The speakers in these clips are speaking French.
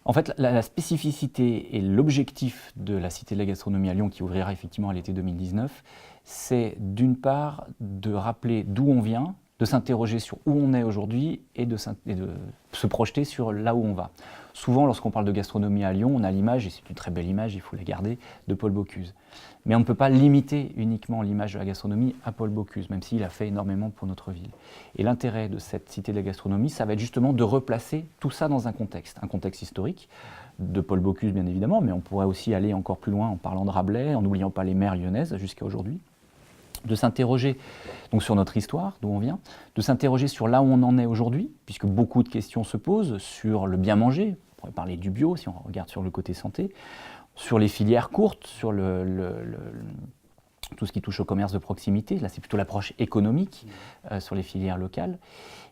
En fait, la spécificité et l'objectif de la Cité de la Gastronomie à Lyon, qui ouvrira effectivement à l'été 2019, c'est d'une part de rappeler d'où on vient, de s'interroger sur où on est aujourd'hui et de se projeter sur là où on va. Souvent, lorsqu'on parle de gastronomie à Lyon, on a l'image, et c'est une très belle image, il faut la garder, de Paul Bocuse. Mais on ne peut pas limiter uniquement l'image de la gastronomie à Paul Bocuse, même s'il a fait énormément pour notre ville. Et l'intérêt de cette Cité de la Gastronomie, ça va être justement de replacer tout ça dans un contexte historique, de Paul Bocuse bien évidemment, mais on pourrait aussi aller encore plus loin en parlant de Rabelais, en n'oubliant pas les mères lyonnaises jusqu'à aujourd'hui, de s'interroger donc sur notre histoire, d'où on vient, de s'interroger sur là où on en est aujourd'hui, puisque beaucoup de questions se posent sur le bien manger, on pourrait parler du bio si on regarde sur le côté santé, sur les filières courtes, sur tout ce qui touche au commerce de proximité, là c'est plutôt l'approche économique sur les filières locales,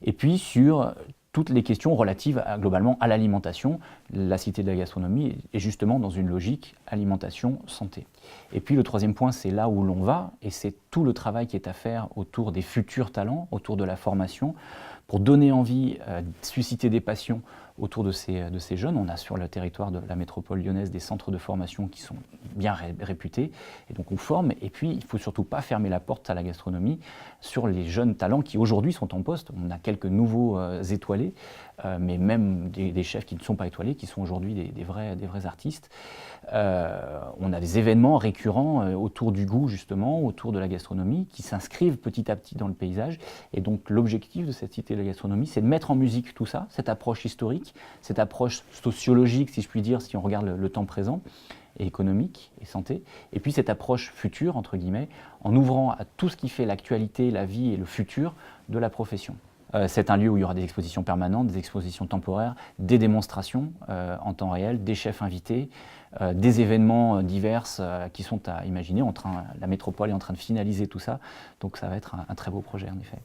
et puis sur toutes les questions relatives globalement à l'alimentation. La Cité de la Gastronomie est justement dans une logique alimentation-santé. Et puis le troisième point, c'est là où l'on va, et c'est tout le travail qui est à faire autour des futurs talents, autour de la formation, pour donner envie, susciter des passions autour de ces jeunes. On a sur le territoire de la métropole lyonnaise des centres de formation qui sont bien réputés, et donc on forme, et puis il ne faut surtout pas fermer la porte à la gastronomie sur les jeunes talents qui aujourd'hui sont en poste. On a quelques nouveaux étoilés, mais même des chefs qui ne sont pas étoilés, qui sont aujourd'hui des vrais artistes. On a des événements récurrents autour du goût justement, autour de la gastronomie, qui s'inscrivent petit à petit dans le paysage, et donc l'objectif de cette Cité de la Gastronomie, c'est de mettre en musique tout ça, cette approche historique, cette approche sociologique, si je puis dire, si on regarde le temps présent, et économique et santé, et puis cette approche future, entre guillemets, en ouvrant à tout ce qui fait l'actualité, la vie et le futur de la profession. C'est un lieu où il y aura des expositions permanentes, des expositions temporaires, des démonstrations en temps réel, des chefs invités, des événements divers qui sont à imaginer. La métropole est en train de finaliser tout ça, donc ça va être un très beau projet en effet.